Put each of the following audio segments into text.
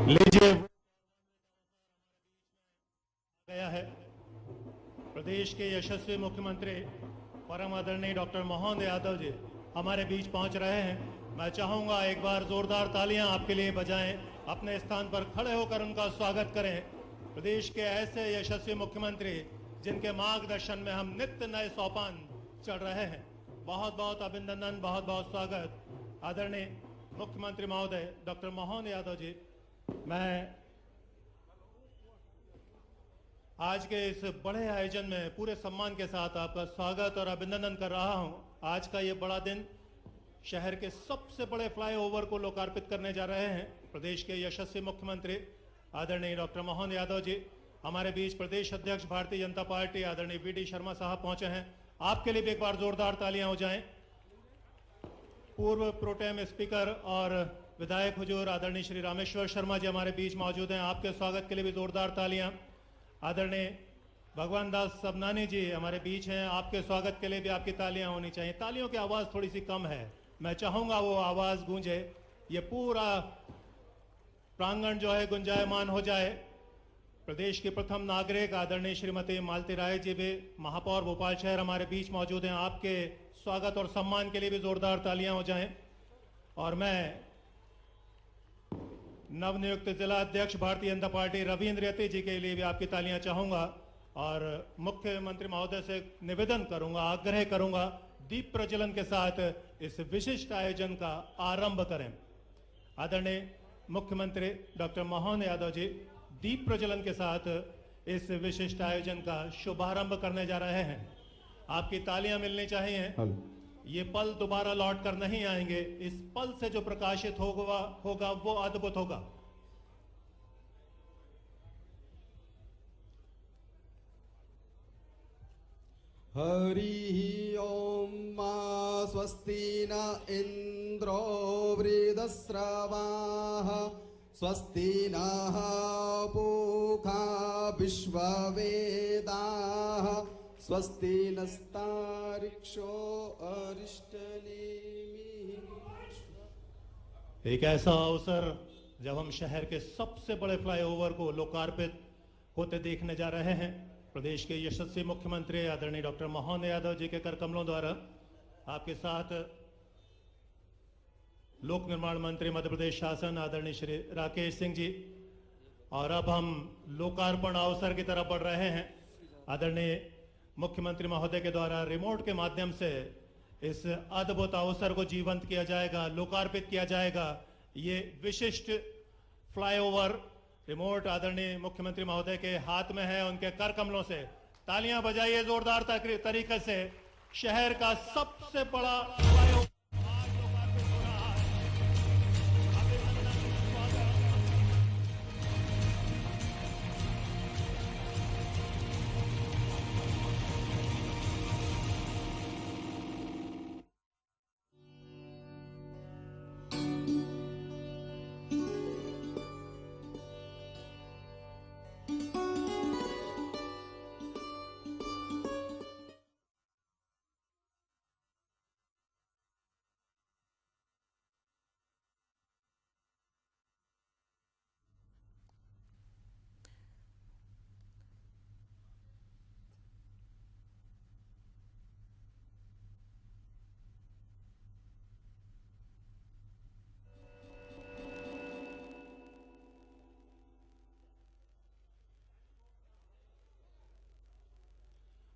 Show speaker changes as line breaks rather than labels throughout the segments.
लीजिए गया है प्रदेश के यशस्वी मुख्यमंत्री परम आदरणीय डॉक्टर मोहन यादव जी हमारे बीच पहुंच रहे हैं। मैं चाहूंगा एक बार जोरदार तालियां आपके लिए बजाएं, अपने स्थान पर खड़े होकर उनका स्वागत करें। प्रदेश के ऐसे यशस्वी मुख्यमंत्री जिनके मार्गदर्शन में हम नित्य नए सोपान चढ़ रहे हैं। बहुत बहुत अभिनंदन, बहुत बहुत स्वागत आदरणीय मुख्यमंत्री महोदय डॉक्टर मोहन यादव जी। मैं आज के इस बड़े आयोजन में पूरे सम्मान के साथ आपका स्वागत और अभिनंदन कर रहा हूं। आज का ये बड़ा दिन शहर के सबसे बड़े फ्लाईओवर को लोकार्पित करने जा रहे हैं। प्रदेश के यशस्वी मुख्यमंत्री आदरणीय डॉक्टर मोहन यादव जी हमारे बीच प्रदेश अध्यक्ष भारतीय जनता पार्टी आदरणीय वी.डी. शर्मा साहब पहुंचे हैं। आपके लिए भी एक बार जोरदार तालियां हो जाएं। पूर्व प्रोटेम स्पीकर और विधायक हुजूर आदरणीय श्री रामेश्वर शर्मा जी हमारे बीच मौजूद हैं। आपके स्वागत के लिए भी जोरदार तालियां। आदरणीय भगवान दास सबनानी जी हमारे बीच हैं। आपके स्वागत के लिए भी आपकी तालियां होनी चाहिए। तालियों की आवाज़ थोड़ी सी कम है, मैं चाहूंगा वो आवाज़ गूंजे, ये पूरा प्रांगण जो है गुंजायमान हो जाए। प्रदेश के प्रथम नागरिक आदरणीय श्रीमती मालती राय जी भी महापौर भोपाल शहर हमारे बीच मौजूद हैं। आपके स्वागत और सम्मान के लिए भी जोरदार तालियां हो जाएं। और मैं नवनियुक्त जिला अध्यक्ष भारतीय जनता पार्टी रविंद्र यति जी के लिए भी आपकी तालियां चाहूंगा और मुख्यमंत्री महोदय से निवेदन करूंगा, आग्रह करूंगा, दीप प्रज्वलन के साथ इस विशिष्ट आयोजन का आरंभ करें। आदरणीय मुख्यमंत्री डॉक्टर मोहन यादव जी दीप प्रज्वलन के साथ इस विशिष्ट आयोजन का शुभारंभ करने जा रहे हैं। आपकी तालियां मिलनी चाहिए। ये पल दोबारा लौट कर नहीं आएंगे। इस पल से जो प्रकाशित होगा वो अद्भुत होगा।
हरि ओम स्वस्ति न इंद्रो वृद्धस्रवाः स्वस्ति नः पूषा विश्ववेदाः स्वस्ति नस्तारिक्षो अरिष्टनेमिः।
एक ऐसा अवसर जब हम शहर के सबसे बड़े फ्लाईओवर को लोकार्पित होते देखने जा रहे हैं। प्रदेश के यशस्वी मुख्यमंत्री आदरणीय डॉक्टर मोहन यादव जी के कर कमलों द्वारा आपके साथ लोक निर्माण मंत्री मध्य प्रदेश शासन आदरणीय श्री राकेश सिंह जी। और अब हम लोकार्पण अवसर की तरफ बढ़ रहे हैं। आदरणीय मुख्यमंत्री महोदय के द्वारा रिमोट के माध्यम से इस अद्भुत अवसर को जीवंत किया जाएगा, लोकार्पित किया जाएगा। ये विशिष्ट फ्लाईओवर रिमोट आदरणीय मुख्यमंत्री महोदय के हाथ में है, उनके कर कमलों से तालियां बजाइए जोरदार तरीके से। शहर का सबसे बड़ा फ्लाईओवर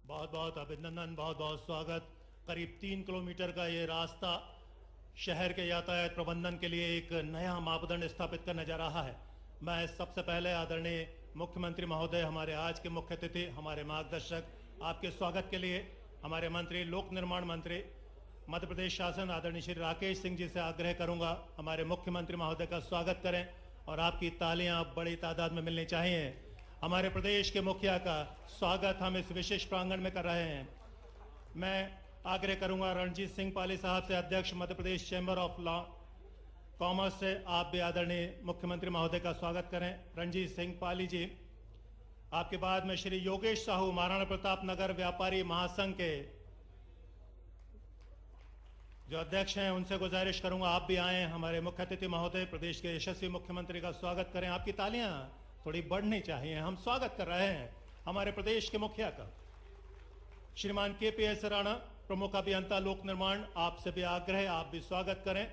बहुत बहुत अभिनंदन, बहुत बहुत स्वागत। करीब 3 किलोमीटर का ये रास्ता शहर के यातायात प्रबंधन के लिए एक नया मापदंड स्थापित करने जा रहा है। मैं सबसे पहले आदरणीय मुख्यमंत्री महोदय, हमारे आज के मुख्य अतिथि, हमारे मार्गदर्शक, आपके स्वागत के लिए हमारे मंत्री लोक निर्माण मंत्री मध्य प्रदेश शासन आदरणीय श्री राकेश सिंह जी से आग्रह करूंगा हमारे मुख्यमंत्री महोदय का स्वागत करें और आपकी तालियां बड़ी तादाद में मिलनी चाहिए। हमारे प्रदेश के मुखिया का स्वागत हम इस विशेष प्रांगण में कर रहे हैं। मैं आग्रह करूंगा रणजीत सिंह पाली साहब से, अध्यक्ष Madhya Pradesh chamber of law commerce से, आप भी आदरणीय मुख्यमंत्री महोदय का स्वागत करें। रणजीत सिंह पाली जी। आपके बाद में श्री योगेश साहू महाराणा प्रताप नगर व्यापारी महासंघ के जो अध्यक्ष हैं उनसे गुजारिश करूंगा आप भी आएं, हमारे मुख्य अतिथि महोदय प्रदेश के यशस्वी मुख्यमंत्री का स्वागत करें। आपकी तालियां थोड़ी बढ़नी चाहिए। हम स्वागत कर रहे हैं हमारे प्रदेश के मुखिया का, श्रीमान KPS राणा, प्रमुख अभियंता लोक निर्माण। आपसे भी आग्रह, आप भी स्वागत करें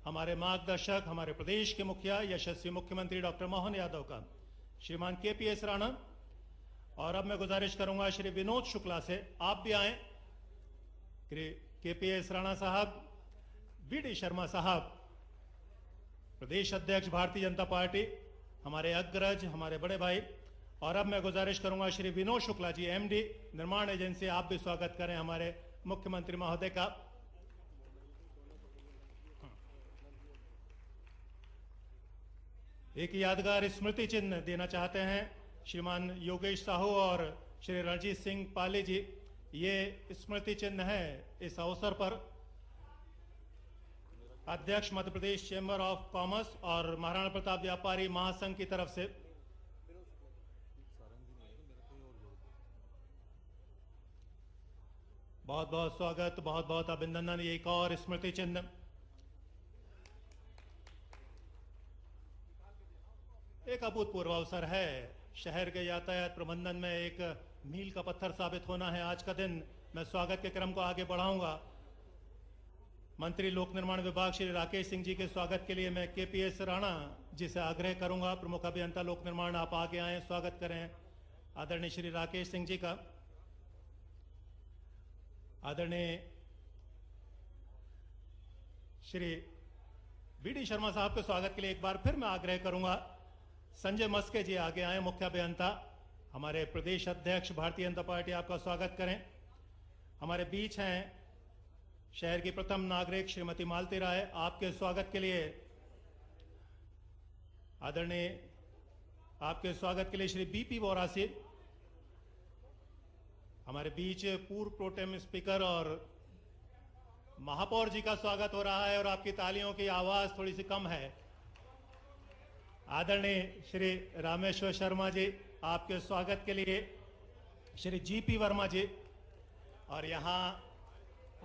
हमारे मार्गदर्शक, हमारे प्रदेश के मुखिया यशस्वी मुख्यमंत्री डॉक्टर मोहन यादव का, श्रीमान KPS राणा। और अब मैं गुजारिश करूंगा श्री विनोद शुक्ला से, आप भी आए। KPS राणा साहब, VD शर्मा साहब, प्रदेश अध्यक्ष भारतीय जनता पार्टी, हमारे अग्रज, हमारे बड़े भाई। और अब मैं गुजारिश करूंगा श्री विनोद शुक्ला जी, MD निर्माण एजेंसी, आप भी स्वागत करें हमारे मुख्यमंत्री महोदय का। एक यादगार स्मृति चिन्ह देना चाहते हैं श्रीमान योगेश साहू और श्री रणजीत सिंह पाले जी। ये स्मृति चिन्ह है इस अवसर पर अध्यक्ष Madhya Pradesh chamber of commerce और महाराणा प्रताप व्यापारी महासंघ की तरफ से। बहुत बहुत स्वागत, बहुत बहुत अभिनंदन। ये एक और स्मृति चिन्ह। एक अभूतपूर्व अवसर है, शहर के यातायात प्रबंधन में एक मील का पत्थर साबित होना है आज का दिन। मैं स्वागत के क्रम को आगे बढ़ाऊंगा। मंत्री लोक निर्माण विभाग श्री राकेश सिंह जी के स्वागत के लिए मैं KPS राणा जी से आग्रह करूंगा, प्रमुख अभियंता लोक निर्माण, आप आगे आए, स्वागत करें आदरणीय श्री राकेश सिंह जी का। आदरणीय श्री VD शर्मा साहब के स्वागत के लिए एक बार फिर मैं आग्रह करूंगा संजय मस्के जी आगे आए, मुख्य अभियंता, हमारे प्रदेश अध्यक्ष भारतीय जनता पार्टी, आपका स्वागत करें। हमारे बीच हैं शहर की प्रथम नागरिक श्रीमती मालती राय, आपके स्वागत के लिए आदरणीय, आपके स्वागत के लिए श्री BP बोरासी, हमारे बीच पूर्व प्रोटेम स्पीकर और महापौर जी का स्वागत हो रहा है और आपकी तालियों की आवाज थोड़ी सी कम है। आदरणीय श्री रामेश्वर शर्मा जी, आपके स्वागत के लिए श्री GP वर्मा जी। और यहाँ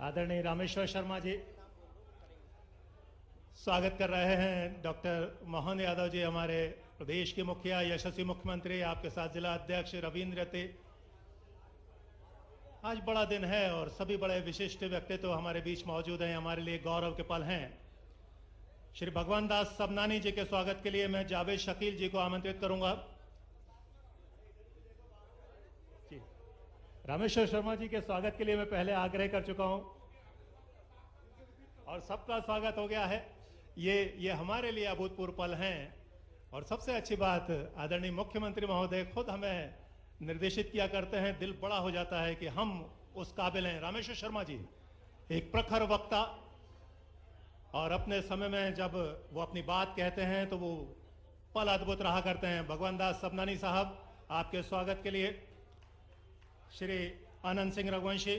आदरणीय रामेश्वर शर्मा जी स्वागत कर रहे हैं डॉक्टर मोहन यादव जी, हमारे प्रदेश के मुखिया यशस्वी मुख्यमंत्री, आपके साथ जिला अध्यक्ष रविंद्र रति। आज बड़ा दिन है और सभी बड़े विशिष्ट व्यक्तित्व हमारे बीच मौजूद हैं, हमारे लिए गौरव के पल हैं। श्री भगवान दास सबनानी जी के स्वागत के लिए मैं जावेद शकील जी को आमंत्रित करूंगा। जी, रामेश्वर शर्मा जी के स्वागत के लिए मैं पहले आग्रह कर चुका हूं और सबका स्वागत हो गया है। ये हमारे लिए अभूतपूर्व पल हैं और सबसे अच्छी बात, आदरणीय मुख्यमंत्री महोदय खुद हमें निर्देशित किया करते हैं, दिल बड़ा हो जाता है कि हम उस काबिल हैं। रामेश्वर शर्मा जी एक प्रखर वक्ता और अपने समय में जब वो अपनी बात कहते हैं तो वो पल अद्भुत रहा करते हैं। भगवान दास सबनानी साहब, आपके स्वागत के लिए श्री आनंद सिंह रघुवंशी,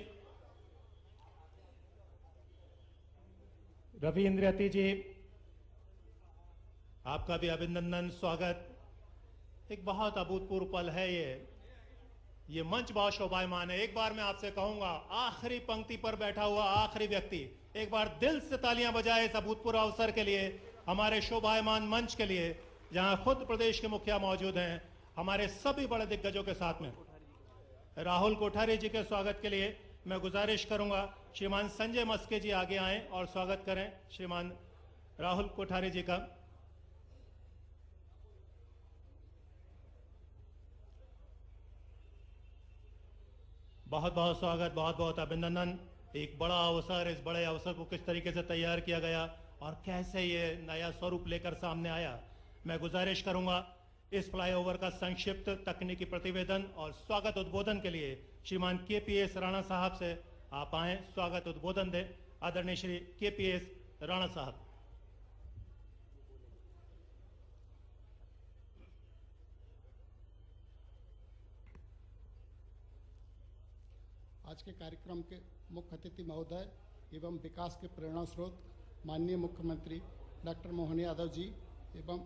रविंद्र रति जी, आपका भी अभिनंदन, स्वागत। एक बहुत अभूतपूर्व पल है ये मंच बहुत शोभायमान है। एक बार मैं आपसे कहूंगा, आखिरी पंक्ति पर बैठा हुआ आखिरी व्यक्ति एक बार दिल से तालियां बजाए इस अभूतपूर्व अवसर के लिए, हमारे शोभायमान मंच के लिए, जहां खुद प्रदेश के मुखिया मौजूद हैं, हमारे सभी बड़े दिग्गजों के साथ में। राहुल कोठारी जी के स्वागत के लिए मैं गुजारिश करूंगा श्रीमान संजय मस्के जी आगे आएं और स्वागत करें श्रीमान राहुल कोठारी जी का। बहुत बहुत स्वागत, बहुत बहुत अभिनंदन। एक बड़ा अवसर, इस बड़े अवसर को किस तरीके से तैयार किया गया और कैसे ये नया स्वरूप लेकर सामने आया, मैं गुजारिश करूंगा इस फ्लाईओवर का संक्षिप्त तकनीकी प्रतिवेदन और स्वागत उद्बोधन के लिए श्रीमान KPS राणा साहब से आप आए, स्वागत उद्बोधन दें। आदरणीय श्री KPS राणा साहब।
आज के कार्यक्रम के मुख्य अतिथि महोदय एवं विकास के प्रेरणा स्रोत माननीय मुख्यमंत्री डॉक्टर मोहन यादव जी एवं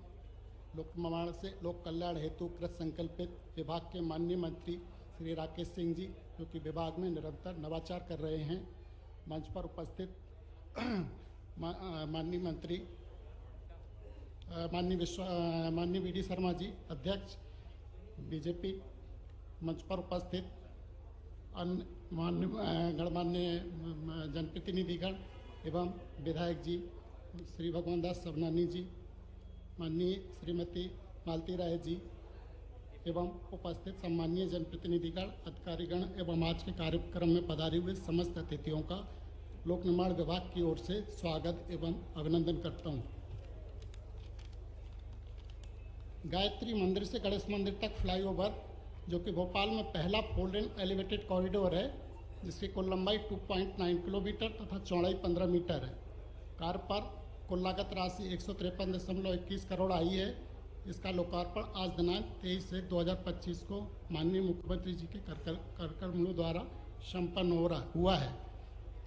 लोक निर्माण से लोक कल्याण हेतु कृत संकल्पित विभाग के माननीय मंत्री श्री राकेश सिंह जी, जो कि विभाग में निरंतर नवाचार कर रहे हैं, मंच पर उपस्थित माननीय मंत्री माननीय वीडी शर्मा जी अध्यक्ष बीजेपी मंच पर उपस्थित अन्य गणमान्य जनप्रतिनिधिगण एवं विधायक जी श्री भगवान दास सबनानी जी, माननीय श्रीमती मालती राय जी एवं उपस्थित सम्मानीय जनप्रतिनिधिगण, अधिकारीगण एवं आज के कार्यक्रम में पधारे हुए समस्त अतिथियों का लोक निर्माण विभाग की ओर से स्वागत एवं अभिनंदन करता हूं। गायत्री मंदिर से गणेश मंदिर तक फ्लाईओवर जो कि भोपाल में पहला 4 लेन एलिवेटेड कॉरिडोर है, जिसकी कुल लंबाई 2.9 किलोमीटर तथा चौड़ाई 15 मीटर है। कार्य पर कुल लागत राशि 153.21 करोड़ आई है। इसका लोकार्पण आज दिनांक 23/1/2025 को माननीय मुख्यमंत्री जी के करकमलों द्वारा संपन्न हुआ है।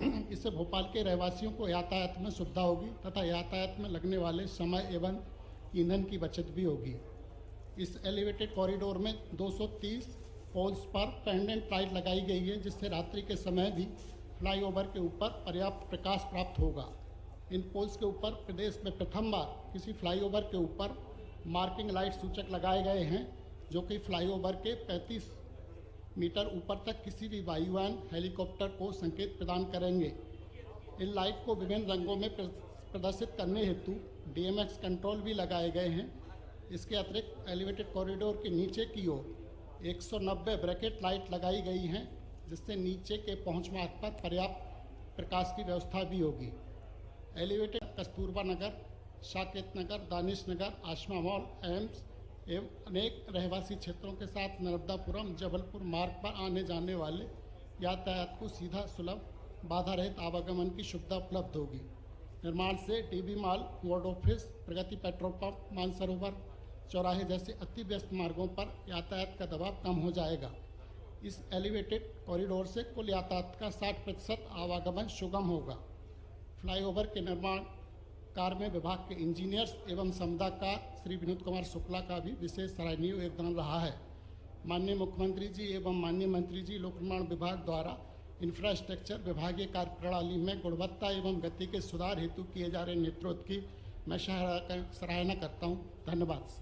इससे भोपाल के रहवासियों को यातायात में सुविधा होगी तथा यातायात में लगने वाले समय एवं ईंधन की बचत भी होगी। इस एलिवेटेड कॉरिडोर में 230 पोल्स पर पेंडेंट लाइट लगाई गई है, जिससे रात्रि के समय भी फ्लाईओवर के ऊपर पर्याप्त प्रकाश प्राप्त होगा। इन पोल्स के ऊपर प्रदेश में प्रथम बार किसी फ्लाईओवर के ऊपर मार्किंग लाइट सूचक लगाए गए हैं, जो कि फ्लाईओवर के 35 मीटर ऊपर तक किसी भी वायुयान हेलीकॉप्टर को संकेत प्रदान करेंगे। इन लाइट को विभिन्न रंगों में प्रदर्शित करने हेतु DMX कंट्रोल भी लगाए गए हैं। इसके अतिरिक्त एलिवेटेड कॉरिडोर के नीचे की ओर 190 ब्रैकेट लाइट लगाई गई हैं, जिससे नीचे के पहुंच मार्ग पर पर्याप्त प्रकाश की व्यवस्था भी होगी। एलिवेटेड कस्तूरबा नगर, साकेत नगर, दानिश नगर, आशमा मॉल, एम्स एवं अनेक रहवासी क्षेत्रों के साथ नर्मदापुरम जबलपुर मार्ग पर आने जाने वाले यातायात को सीधा, सुलभ, बाधा रहित आवागमन की सुविधा उपलब्ध होगी। निर्माण से DB मॉल, वार्ड ऑफिस, प्रगति पेट्रोल पंप, मानसरोवर चौराहे जैसे अति व्यस्त मार्गों पर यातायात का दबाव कम हो जाएगा। इस एलिवेटेड कॉरिडोर से कुल यातायात का 60% आवागमन सुगम होगा। फ्लाईओवर के निर्माण कार्य में विभाग के इंजीनियर्स एवं समुदायकार श्री विनोद कुमार शुक्ला का भी विशेष सराहनीय योगदान रहा है। माननीय मुख्यमंत्री जी एवं माननीय मंत्री जी लोक निर्माण विभाग द्वारा इंफ्रास्ट्रक्चर विभागीय कार्य प्रणाली में गुणवत्ता एवं गति के सुधार हेतु किए जा रहे नेतृत्व की मैं सराहना करता हूँ। धन्यवाद।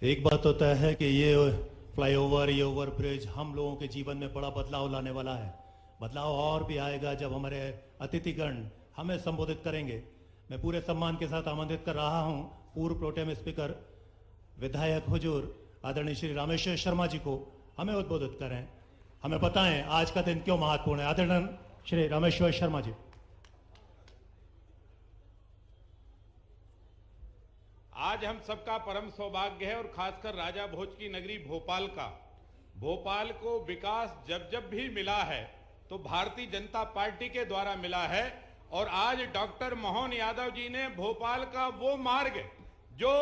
एक बात तो तय है कि ये फ्लाईओवर, ये ओवरब्रिज हम लोगों के जीवन में बड़ा बदलाव लाने वाला है। बदलाव और भी आएगा जब हमारे अतिथिगण हमें संबोधित करेंगे। मैं पूरे सम्मान के साथ आमंत्रित कर रहा हूं पूर्व प्रोटेम स्पीकर विधायक हुजूर आदरणीय श्री रामेश्वर शर्मा जी को हमें उद्बोधित करें, हमें बताएं आज का दिन क्यों महत्वपूर्ण है। आदरणीय श्री रामेश्वर शर्मा जी।
आज हम सबका परम सौभाग्य है और खासकर राजा भोज की नगरी भोपाल का, भोपाल को विकास जब भी मिला है तो भारतीय जनता पार्टी के द्वारा मिला है। और आज डॉक्टर मोहन यादव जी ने भोपाल का वो मार्ग जो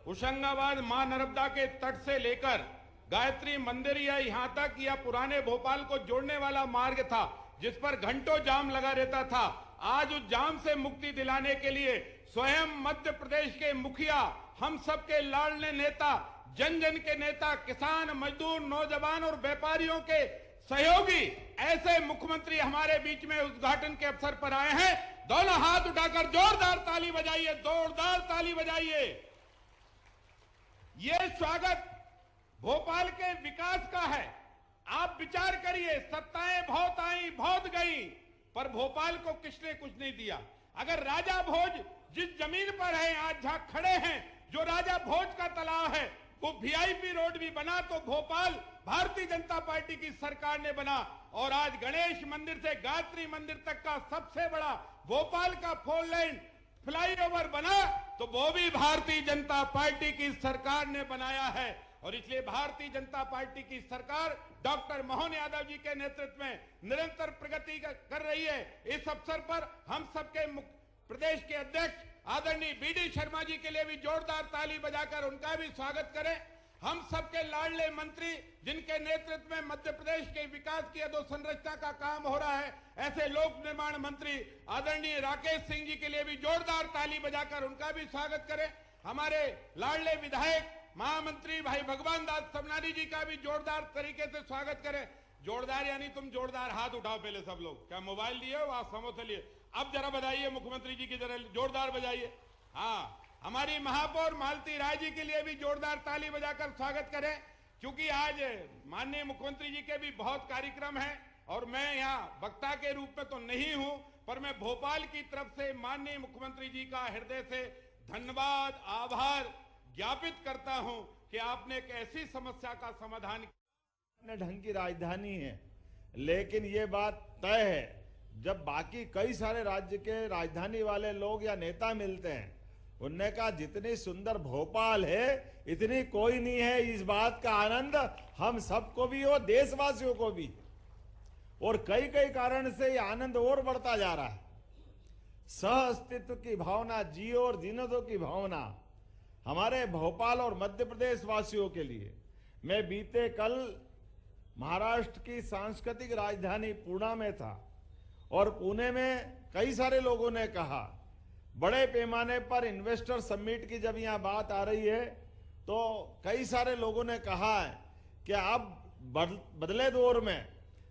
होशंगाबाद मां नर्मदा के तट से लेकर गायत्री मंदिर या यहां तक या पुराने भोपाल को जोड़ने वाला मार्ग था, जिस पर घंटों जाम लगा रहता था, आज उस जाम से मुक्ति दिलाने के लिए स्वयं मध्य प्रदेश के मुखिया, हम सबके लाडले नेता, जन जन के नेता, किसान, मजदूर, नौजवान और व्यापारियों के सहयोगी ऐसे मुख्यमंत्री हमारे बीच में उद्घाटन के अवसर पर आए हैं। दोनों हाथ उठाकर जोरदार ताली बजाइए, जोरदार ताली बजाइए। ये स्वागत भोपाल के विकास का है। आप विचार करिए, सत्ताएं बहुत आई बहुत गई, पर भोपाल को किसने कुछ नहीं दिया। अगर राजा भोज जिस जमीन पर है, आज जहां खड़े हैं, जो राजा भोज का तालाब है, वो VIP रोड भी बना तो भोपाल भारतीय जनता पार्टी की सरकार ने बना। और आज गणेश मंदिर से गायत्री मंदिर तक का सबसे बड़ा भोपाल का 4 लेन फ्लाईओवर बना तो वो भी भारतीय जनता पार्टी की सरकार ने बनाया है। और इसलिए भारतीय जनता पार्टी की सरकार डॉक्टर मोहन यादव जी के नेतृत्व में निरंतर प्रगति कर रही है। इस अवसर पर हम सबके प्रदेश के अध्यक्ष आदरणीय BD शर्मा जी के लिए भी जोरदार ताली बजाकर उनका भी स्वागत करें। हम सबके लाडले मंत्री जिनके नेतृत्व में मध्य प्रदेश के विकास की अधोसंरचना का काम हो रहा है, ऐसे लोक निर्माण मंत्री आदरणीय राकेश सिंह जी के लिए भी जोरदार ताली बजाकर उनका भी स्वागत करें। हमारे लाडले विधायक महामंत्री भाई भगवान दास सबनानी जी का भी जोरदार तरीके से स्वागत करें। जोरदार यानी तुम जोरदार हाथ उठाओ पहले सब लोग। क्या मोबाइल लिए हो आप? समोसे लिए? अब जरा बधाइए मुख्यमंत्री जी की, जरा जोरदार बजाइए। हाँ, हमारी महापौर मालती राय जी के लिए भी जोरदार ताली बजाकर स्वागत करें, क्योंकि आज माननीय मुख्यमंत्री जी के भी बहुत कार्यक्रम हैं और मैं यहाँ वक्ता के रूप में तो नहीं हूं, पर मैं भोपाल की तरफ से माननीय मुख्यमंत्री जी का हृदय से धन्यवाद, आभार ज्ञापित करता हूं कि आपने एक ऐसी समस्या का समाधान
अपने ढंग की राजधानी है। लेकिन ये बात तय है, जब बाकी कई सारे राज्य के राजधानी वाले लोग या नेता मिलते हैं, उनने कहा जितनी सुंदर भोपाल है इतनी कोई नहीं है। इस बात का आनंद हम सबको भी हो, देशवासियों को भी, और कई कई कारण से ये आनंद और बढ़ता जा रहा है। सह अस्तित्व की भावना, जियो और जीने दो की भावना हमारे भोपाल और मध्य प्रदेश वासियों के लिए। मैं बीते कल महाराष्ट्र की सांस्कृतिक राजधानी पुणे में था और पुणे में कई सारे लोगों ने कहा, बड़े पैमाने पर इन्वेस्टर समिट की जब यहां बात आ रही है तो कई सारे लोगों ने कहा है कि अब बदले दौर में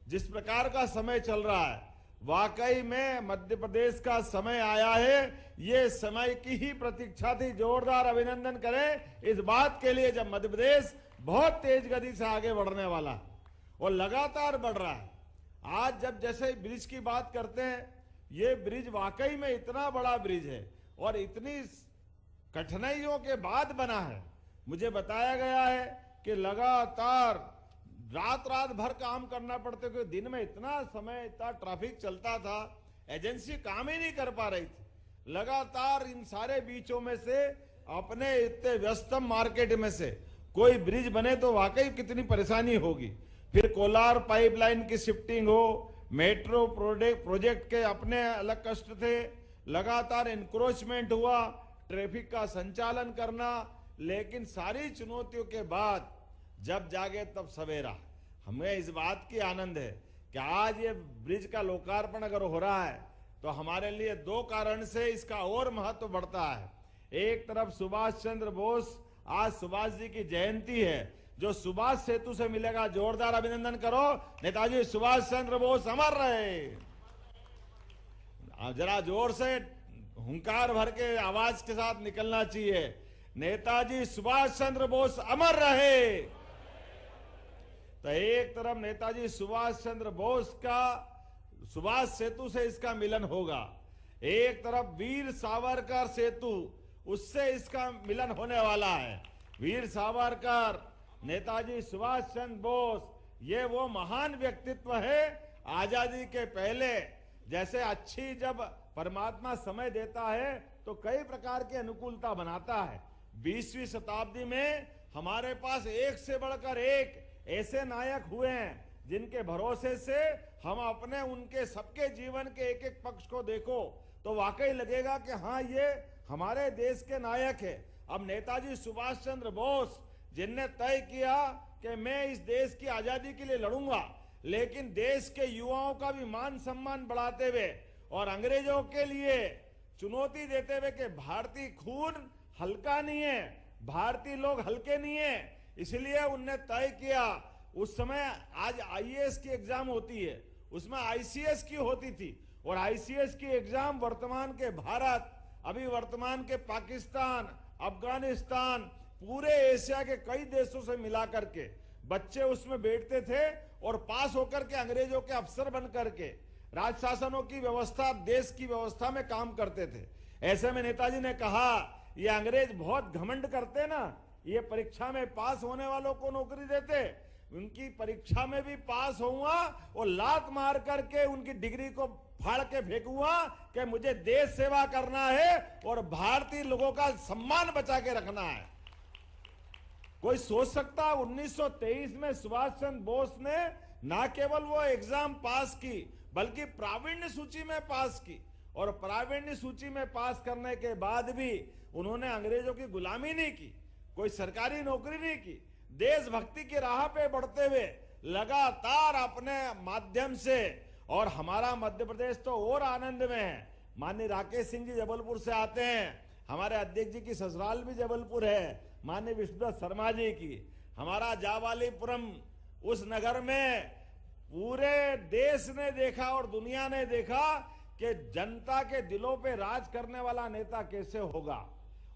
जिस प्रकार का समय चल रहा है, वाकई में मध्य प्रदेश का समय आया है। ये समय की ही प्रतीक्षा थी। जोरदार अभिनंदन करें इस बात के लिए, जब मध्य प्रदेश बहुत तेज गति से आगे बढ़ने वाला और लगातार बढ़ रहा है। आज जब जैसे ब्रिज की बात करते हैं, ये ब्रिज वाकई में इतना बड़ा ब्रिज है और इतनी कठिनाइयों के बाद बना है। मुझे बताया गया है कि लगातार रात भर काम करना पड़ते, क्योंकि दिन में इतना समय, इतना ट्रैफिक चलता था, एजेंसी काम ही नहीं कर पा रही थी। लगातार इन सारे बीचों में से, अपने इतने व्यस्तम मार्केट में से कोई ब्रिज बने तो वाकई कितनी परेशानी होगी। फिर कोलार पाइपलाइन की शिफ्टिंग हो, मेट्रो प्रोजेक्ट के अपने अलग कष्ट थे, लगातार इंक्रोचमेंट हुआ, ट्रैफिक का संचालन करना। लेकिन सारी चुनौतियों के बाद जब जागे तब सवेरा। हमें इस बात की आनंद है कि आज ये ब्रिज का लोकार्पण अगर हो रहा है तो हमारे लिए दो कारण से इसका और महत्व बढ़ता है। एक तरफ सुभाष चंद्र बोस, आज सुभाष जी की जयंती है, जो सुभाष सेतु से मिलेगा। जोरदार अभिनंदन करो, नेताजी सुभाष चंद्र बोस अमर रहे। जरा जोर से हुंकार भर के आवाज के साथ निकलना चाहिए, नेताजी सुभाष चंद्र बोस अमर रहे। तो एक तरफ नेताजी सुभाष चंद्र बोस का सुभाष सेतु से इसका मिलन होगा, एक तरफ वीर सावरकर सेतु, उससे इसका मिलन होने वाला है। वीर सावरकर, नेताजी सुभाष चंद्र बोस, ये वो महान व्यक्तित्व है। आजादी के पहले जैसे अच्छी जब परमात्मा समय देता है तो कई प्रकार की अनुकूलता बनाता है। 20वीं शताब्दी में हमारे पास एक से बढ़कर एक ऐसे नायक हुए हैं जिनके भरोसे से हम अपने उनके सबके जीवन के एक एक पक्ष को देखो तो वाकई लगेगा कि हाँ, ये हमारे देश के नायक है। अब नेताजी सुभाष चंद्र बोस, जिनने तय किया कि मैं इस देश की आजादी के लिए लड़ूंगा, लेकिन देश के युवाओं का भी मान सम्मान बढ़ाते हुए और अंग्रेजों के लिए चुनौती देते हुए कि भारतीय खून हल्का नहीं है, भारतीय लोग हल्के नहीं है, इसलिए उनने तय किया। उस समय आज आईएएस की एग्जाम होती है, उसमें आईसीएस की होती थी, और आईसीएस की एग्जाम वर्तमान के भारत, अभी वर्तमान के पाकिस्तान, अफगानिस्तान, पूरे एशिया के कई देशों से मिला करके बच्चे उसमें बैठते थे और पास होकर के अंग्रेजों के अफसर बन करके राज शासनों की व्यवस्था, देश की व्यवस्था में काम करते थे। ऐसे में नेताजी ने कहा, ये अंग्रेज बहुत घमंड करते ना, ये परीक्षा में पास होने वालों को नौकरी देते, उनकी परीक्षा में भी पास होऊंगा और लात मार करके उनकी डिग्री को फाड़ के फेंकूंगा कि मुझे देश सेवा करना है और भारतीय लोगों का सम्मान बचा के रखना है। कोई सोच सकता, 1923 में सुभाष चंद्र बोस ने ना केवल वो एग्जाम पास की बल्कि प्रावीण्य सूची में पास की, और प्रावीण्य सूची में पास करने के बाद भी उन्होंने अंग्रेजों की गुलामी नहीं की, कोई सरकारी नौकरी नहीं की, देशभक्ति की राह पे बढ़ते हुए लगातार अपने माध्यम से। और हमारा मध्य प्रदेश तो और आनंद में है। माननीय राकेश सिंह जी जबलपुर से आते हैं, हमारे अध्यक्ष जी की ससुराल भी जबलपुर है, माननीय विष्णुदत्त शर्मा जी की। हमारा जावालीपुरम, उस नगर में पूरे देश ने देखा और दुनिया ने देखा कि जनता के दिलों पे राज करने वाला नेता कैसे होगा,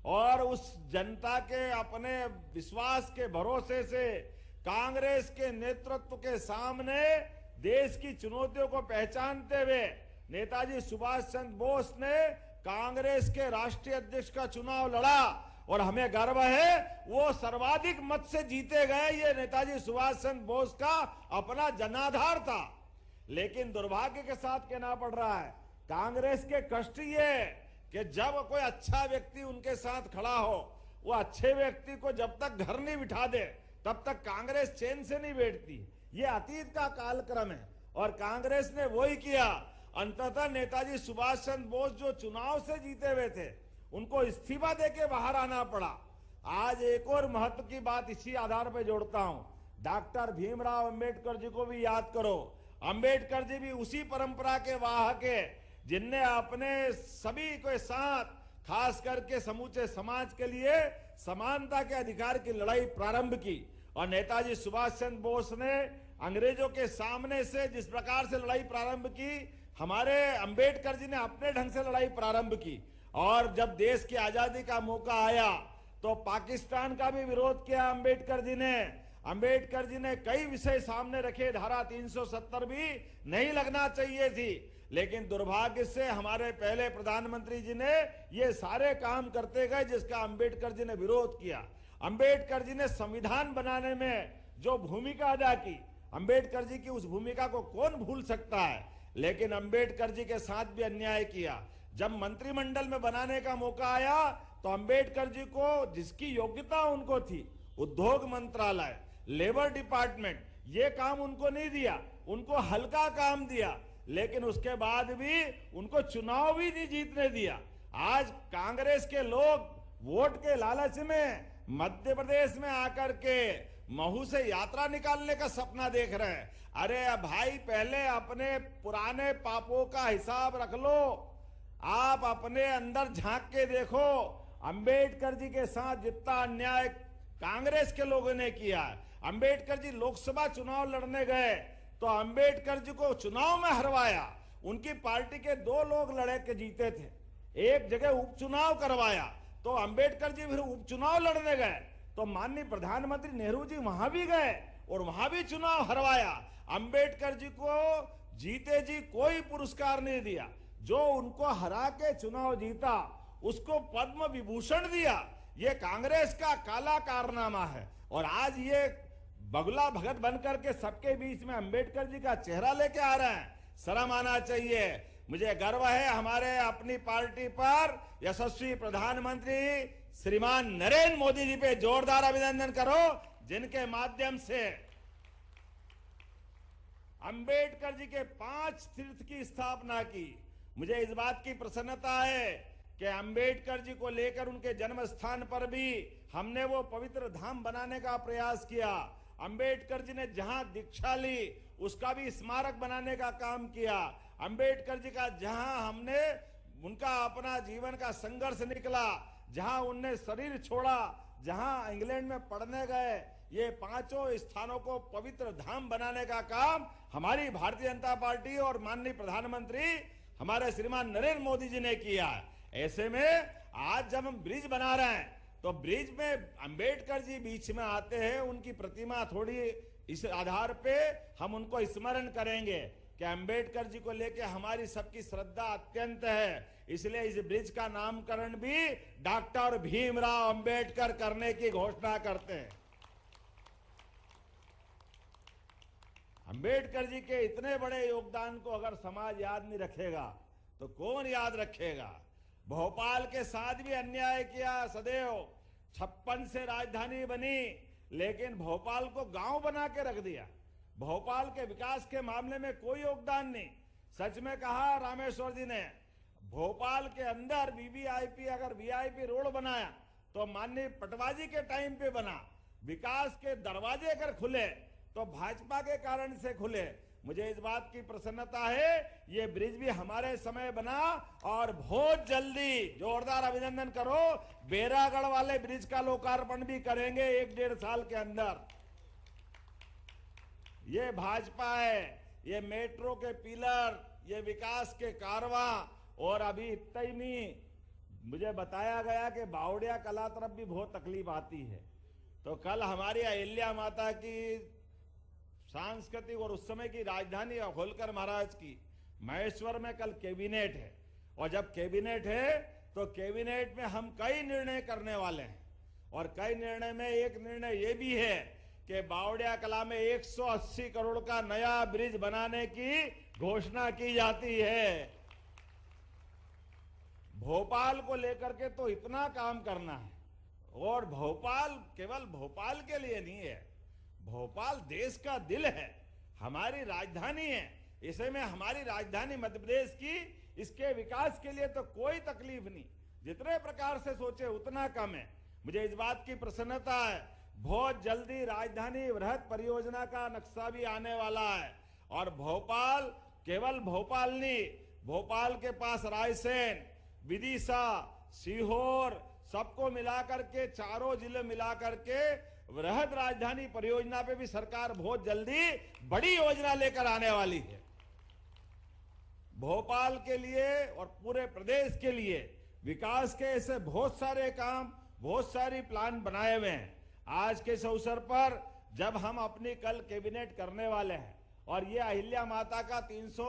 और उस जनता के अपने विश्वास के भरोसे से कांग्रेस के नेतृत्व के सामने देश की चुनौतियों को पहचानते हुए नेताजी सुभाष चंद्र बोस ने कांग्रेस के राष्ट्रीय अध्यक्ष का चुनाव लड़ा, और हमें गर्व है वो सर्वाधिक मत से जीते गए। ये नेताजी सुभाष चंद्र बोस का अपना जनाधार था। लेकिन दुर्भाग्य के साथ कहना पड़ रहा है, कांग्रेस के कष्ट ये कि जब कोई अच्छा व्यक्ति उनके साथ खड़ा हो, वो अच्छे व्यक्ति को जब तक घर नहीं बिठा दे तब तक कांग्रेस चैन से नहीं बैठती। ये अतीत का कालक्रम है और कांग्रेस ने वही किया। अंततः नेताजी सुभाष चंद्र बोस जो चुनाव से जीते हुए थे, उनको इस्तीफा देके बाहर आना पड़ा। आज एक और महत्व की बात इसी आधार पर जोड़ता हूं, डॉक्टर भीमराव अंबेडकर जी को भी याद करो। अंबेडकर जी भी उसी परंपरा के वाहक है जिनने अपने सभी के साथ, खास करके समूचे समाज के लिए समानता के अधिकार की लड़ाई प्रारंभ की। और नेताजी सुभाष चंद्र बोस ने अंग्रेजों के सामने से जिस प्रकार से लड़ाई प्रारंभ की, हमारे अंबेडकर जी ने अपने ढंग से लड़ाई प्रारंभ की। और जब देश की आजादी का मौका आया तो पाकिस्तान का भी विरोध किया अंबेडकर जी ने। अंबेडकर जी ने कई विषय सामने रखे, धारा 370 भी नहीं लगना चाहिए थी, लेकिन दुर्भाग्य से हमारे पहले प्रधानमंत्री जी ने ये सारे काम करते गए जिसका अंबेडकर जी ने विरोध किया। अंबेडकर जी ने संविधान बनाने में जो भूमिका अदा की, अंबेडकर जी की उस भूमिका को कौन भूल सकता है। लेकिन अंबेडकर जी के साथ भी अन्याय किया। जब मंत्रिमंडल में बनाने का मौका आया तो अंबेडकर जी को जिसकी योग्यता उनको थी, उद्योग मंत्रालय, लेबर डिपार्टमेंट, ये काम उनको नहीं दिया, उनको हल्का काम दिया। लेकिन उसके बाद भी उनको चुनाव भी नहीं जीतने दिया। आज कांग्रेस के लोग वोट के लालच में मध्य प्रदेश में आकर के महू से यात्रा निकालने का सपना देख रहे हैं। अरे भाई, पहले अपने पुराने पापों का हिसाब रख लो। आप अपने अंदर झांक के देखो, अंबेडकर जी के साथ जितना अन्याय कांग्रेस के लोगों ने किया। अंबेडकर जी लोकसभा चुनाव लड़ने गए तो अंबेडकर जी को चुनाव में हरवाया। उनकी पार्टी के 2 लोग लड़े के जीते थे, एक जगह उपचुनाव करवाया तो अंबेडकर जी फिर उपचुनाव लड़ने गए तो माननीय प्रधानमंत्री नेहरू जी वहां भी गए और वहां भी चुनाव हरवाया। अंबेडकर जी को जीते जी कोई पुरस्कार नहीं दिया, जो उनको हरा के चुनाव जीता उसको पद्म विभूषण दिया। ये कांग्रेस का काला कारनामा है। और आज ये बगुला भगत बनकर के सबके बीच में अंबेडकर जी का चेहरा लेके आ रहे हैं, शर्म आना चाहिए। मुझे गर्व है हमारे अपनी पार्टी पर यशस्वी प्रधानमंत्री श्रीमान नरेंद्र मोदी जी पे जोरदार अभिनंदन करो, जिनके माध्यम से अंबेडकर जी के 5 तीर्थ की स्थापना की। मुझे इस बात की प्रसन्नता है कि अंबेडकर जी को लेकर उनके जन्म स्थान पर भी हमने वो पवित्र धाम बनाने का प्रयास किया। अंबेडकर जी ने जहां दीक्षा ली उसका भी स्मारक बनाने का काम किया। अंबेडकर जी का जहां हमने उनका अपना जीवन का संघर्ष निकला, जहां उनने शरीर छोड़ा, जहां इंग्लैंड में पढ़ने गए, ये 5 स्थानों को पवित्र धाम बनाने का काम हमारी भारतीय जनता पार्टी और माननीय प्रधानमंत्री हमारे श्रीमान नरेंद्र मोदी जी ने किया। ऐसे में आज जब हम ब्रिज बना रहे हैं तो ब्रिज में अंबेडकर जी बीच में आते हैं, उनकी प्रतिमा थोड़ी इस आधार पे हम उनको स्मरण करेंगे कि अंबेडकर जी को लेके हमारी सबकी श्रद्धा अत्यंत है। इसलिए इस ब्रिज का नामकरण भी डॉक्टर भीमराव अंबेडकर करने की घोषणा करते हैं। अंबेडकर जी के इतने बड़े योगदान को अगर समाज याद नहीं रखेगा तो कौन याद रखेगा। भोपाल के साथ भी अन्याय किया सदैव। 56 से राजधानी बनी, लेकिन भोपाल को गांव बना के रख दिया। भोपाल के विकास के मामले में कोई योगदान नहीं। सच में कहा रामेश्वर जी ने, भोपाल के अंदर वीवीआईपी अगर वीआईपी रोड बनाया तो माननीय पटवाजी के टाइम पे बना। विकास के दरवाजे अगर खुले तो भाजपा के कारण से खुले। मुझे इस बात की प्रसन्नता है ये ब्रिज भी हमारे समय बना और बहुत जल्दी जोरदार अभिनंदन करो, बेरागढ़ वाले ब्रिज का लोकार्पण भी करेंगे 1-1.5 साल के अंदर। ये भाजपा है, ये मेट्रो के पिलर, ये विकास के कारवां, और अभी इतना ही नहीं, मुझे बताया गया कि बावड़िया कला तरफ भी बहुत तकलीफ आती है। तो कल हमारी अहिल्या माता की सांस्कृतिक और उस समय की राजधानी होलकर महाराज की महेश्वर में कल कैबिनेट है, और जब कैबिनेट है तो कैबिनेट में हम कई निर्णय करने वाले हैं, और कई निर्णय में एक निर्णय ये भी है कि बावड़िया कला में 180 करोड़ का नया ब्रिज बनाने की घोषणा की जाती है। भोपाल को लेकर के तो इतना काम करना है, और भोपाल केवल भोपाल के लिए नहीं है, भोपाल देश का दिल है, हमारी राजधानी है। इसे में हमारी राजधानी मध्य प्रदेश की, इसके विकास के लिए तो कोई तकलीफ नहीं, जितने प्रकार से सोचे उतना कम है। मुझे इस बात की प्रसन्नता है, बहुत जल्दी राजधानी वृहद परियोजना का नक्शा भी आने वाला है, और भोपाल केवल भोपाल नहीं, भोपाल के पास रायसेन, विदिशा, सीहोर सबको मिलाकर के, चारों जिले मिलाकर के वृहद राजधानी परियोजना पे भी सरकार बहुत जल्दी बड़ी योजना लेकर आने वाली है। भोपाल के लिए और पूरे प्रदेश के लिए विकास के ऐसे बहुत सारे काम, बहुत सारी प्लान बनाए हुए हैं। आज के इस अवसर पर जब हम अपनी कल कैबिनेट करने वाले हैं, और ये अहिल्या माता का 300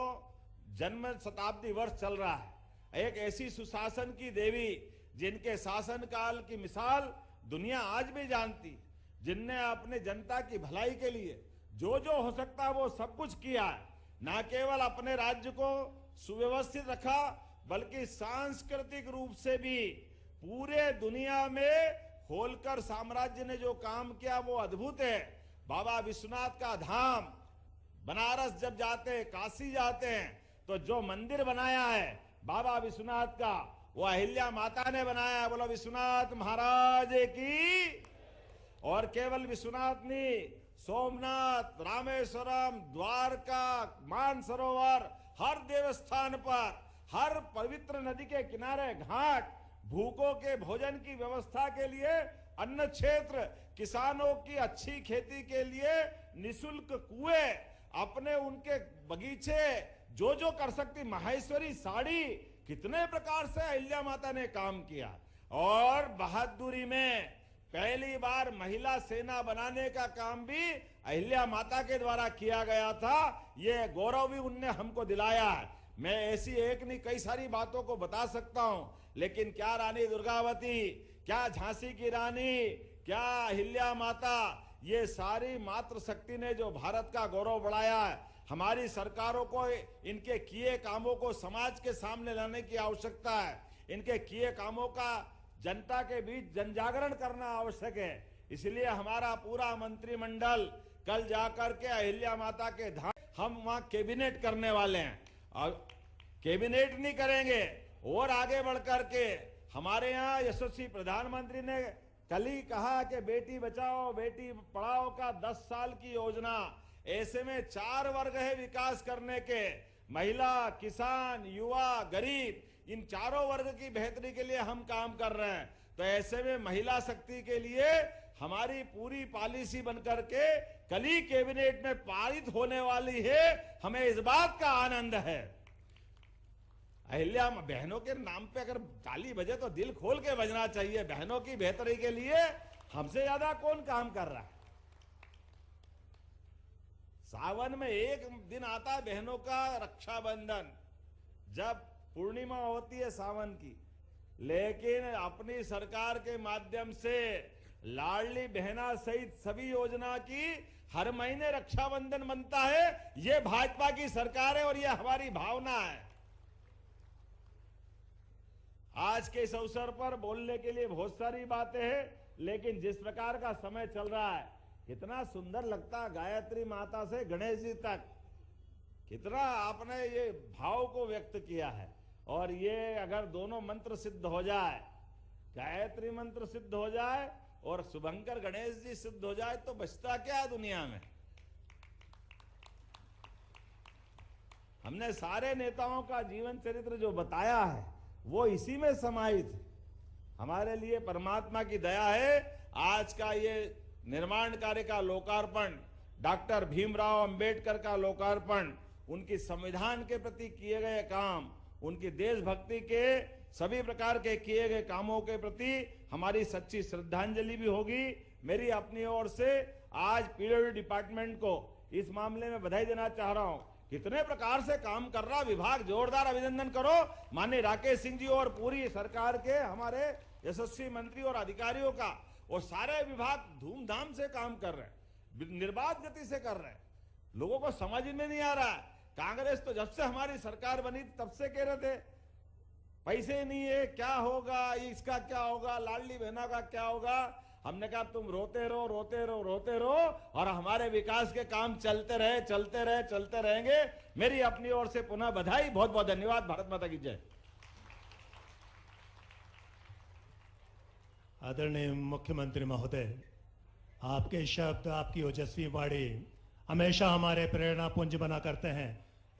जन्म शताब्दी वर्ष चल रहा है, एक ऐसी सुशासन की देवी जिनके शासन काल की मिसाल दुनिया आज भी जानती, जिनने अपने जनता की भलाई के लिए जो जो हो सकता है वो सब कुछ किया है। न केवल अपने राज्य को सुव्यवस्थित रखा, बल्कि सांस्कृतिक रूप से भी पूरे दुनिया में होलकर साम्राज्य ने जो काम किया वो अद्भुत है। बाबा विश्वनाथ का धाम, बनारस जब जाते हैं, काशी जाते हैं, तो जो मंदिर बनाया है बाबा विश्वनाथ का, वो अहिल्या माता ने बनाया है। बोलो विश्वनाथ महाराज की। और केवल विश्वनाथ नहीं, सोमनाथ, रामेश्वरम, द्वारका, मानसरोवर, हर देवस्थान पर, हर पवित्र नदी के किनारे घाट, भूखों के भोजन की व्यवस्था के लिए अन्न क्षेत्र, किसानों की अच्छी खेती के लिए निशुल्क कुएं, अपने उनके बगीचे, जो जो कर सकती, माहेश्वरी साड़ी, कितने प्रकार से अहिल्या माता ने काम किया। और बहादुरी में पहली बार महिला सेना बनाने का काम भी अहिल्या माता के द्वारा किया गया था। ये गौरव भी उनने हमको दिलाया है। मैं ऐसी एक नहीं कई सारी बातों को बता सकता हूं, लेकिन क्या रानी दुर्गावती, क्या झांसी की रानी, क्या अहिल्या माता, ये सारी मातृशक्ति ने जो भारत का गौरव बढ़ाया है। हमारी सरकारों को इनके किए कामों को समाज के सामने लाने की आवश्यकता है। इनके किए कामों का जनता के बीच जनजागरण करना आवश्यक है। इसलिए हमारा पूरा मंत्रिमंडल कल जाकर के अहिल्या माता के धाम, हम वहां कैबिनेट करने वाले हैं। और कैबिनेट नहीं करेंगे, और आगे बढ़ करके हमारे यहाँ यशस्वी प्रधानमंत्री ने कल ही कहा कि बेटी बचाओ बेटी पढ़ाओ का 10 साल की योजना। ऐसे में 4 वर्ग है विकास करने के, महिला, किसान, युवा, गरीब, इन चारों वर्ग की बेहतरी के लिए हम काम कर रहे हैं। तो ऐसे में महिला शक्ति के लिए हमारी पूरी पॉलिसी बनकर के कल ही कैबिनेट में पारित होने वाली है। हमें इस बात का आनंद है। अहिल्या बहनों के नाम पे अगर ताली बजे तो दिल खोल के बजना चाहिए। बहनों की बेहतरी के लिए हमसे ज्यादा कौन काम कर रहा है। सावन में एक दिन आता है बहनों का रक्षाबंधन, जब पूर्णिमा होती है सावन की, लेकिन अपनी सरकार के माध्यम से लाडली बहना सहित सभी योजना की हर महीने रक्षाबंधन बनता है। ये भाजपा की सरकार है और ये हमारी भावना है। आज के इस अवसर पर बोलने के लिए बहुत सारी बातें हैं, लेकिन जिस प्रकार का समय चल रहा है, कितना सुंदर लगता है। गायत्री माता से गणेश जी तक कितना आपने ये भाव को व्यक्त किया है। और ये अगर दोनों मंत्र सिद्ध हो जाए, गायत्री मंत्र सिद्ध हो जाए और शुभंकर गणेश जी सिद्ध हो जाए, तो बचता क्या दुनिया में। हमने सारे नेताओं का जीवन चरित्र जो बताया है वो इसी में समाहित है। हमारे लिए परमात्मा की दया है। आज का ये निर्माण कार्य का लोकार्पण, डॉक्टर भीमराव अंबेडकर का लोकार्पण, उनकी संविधान के प्रति किए गए काम, उनकी देशभक्ति के सभी प्रकार के किए गए कामों के प्रति हमारी सच्ची श्रद्धांजलि भी होगी। मेरी अपनी ओर से आज पीडब्ल्यूडी डिपार्टमेंट को इस मामले में बधाई देना चाह रहा हूं। कितने प्रकार से काम कर रहा विभाग, जोरदार अभिनंदन करो माननीय राकेश सिंह जी और पूरी सरकार के हमारे यशस्वी मंत्री और अधिकारियों का। वो सारे विभाग धूमधाम से काम कर रहे हैं, निर्बाध गति से कर रहे हैं। लोगों को समझ में नहीं आ रहा है। कांग्रेस तो जब से हमारी सरकार बनी तब से कह रहे थे पैसे नहीं है, क्या होगा, इसका क्या होगा, लाडली बहना का क्या होगा। हमने कहा तुम रोते रहो, रोते रहो, रोते रहो और हमारे विकास के काम चलते रहे, चलते रहे, चलते रहेंगे। मेरी अपनी ओर से पुनः बधाई, बहुत बहुत धन्यवाद। भारत माता की जय।
आदरणीय मुख्यमंत्री महोदय, आपके शब्द, आपकी ओजस्वी वाणी हमेशा हमारे प्रेरणा पुंज बना करते हैं।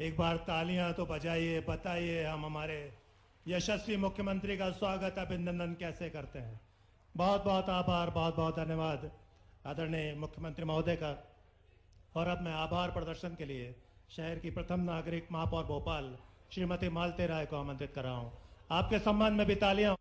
एक बार तालियां तो बजाइए, बताइए हम हमारे यशस्वी मुख्यमंत्री का स्वागत, अभिनंदन कैसे करते हैं। बहुत बहुत आभार, बहुत बहुत धन्यवाद आदरणीय मुख्यमंत्री महोदय का। और अब मैं आभार प्रदर्शन के लिए शहर की प्रथम नागरिक महापौर भोपाल श्रीमती मालती राय को आमंत्रित कर रहा हूं। आपके सम्मान में भी तालियां।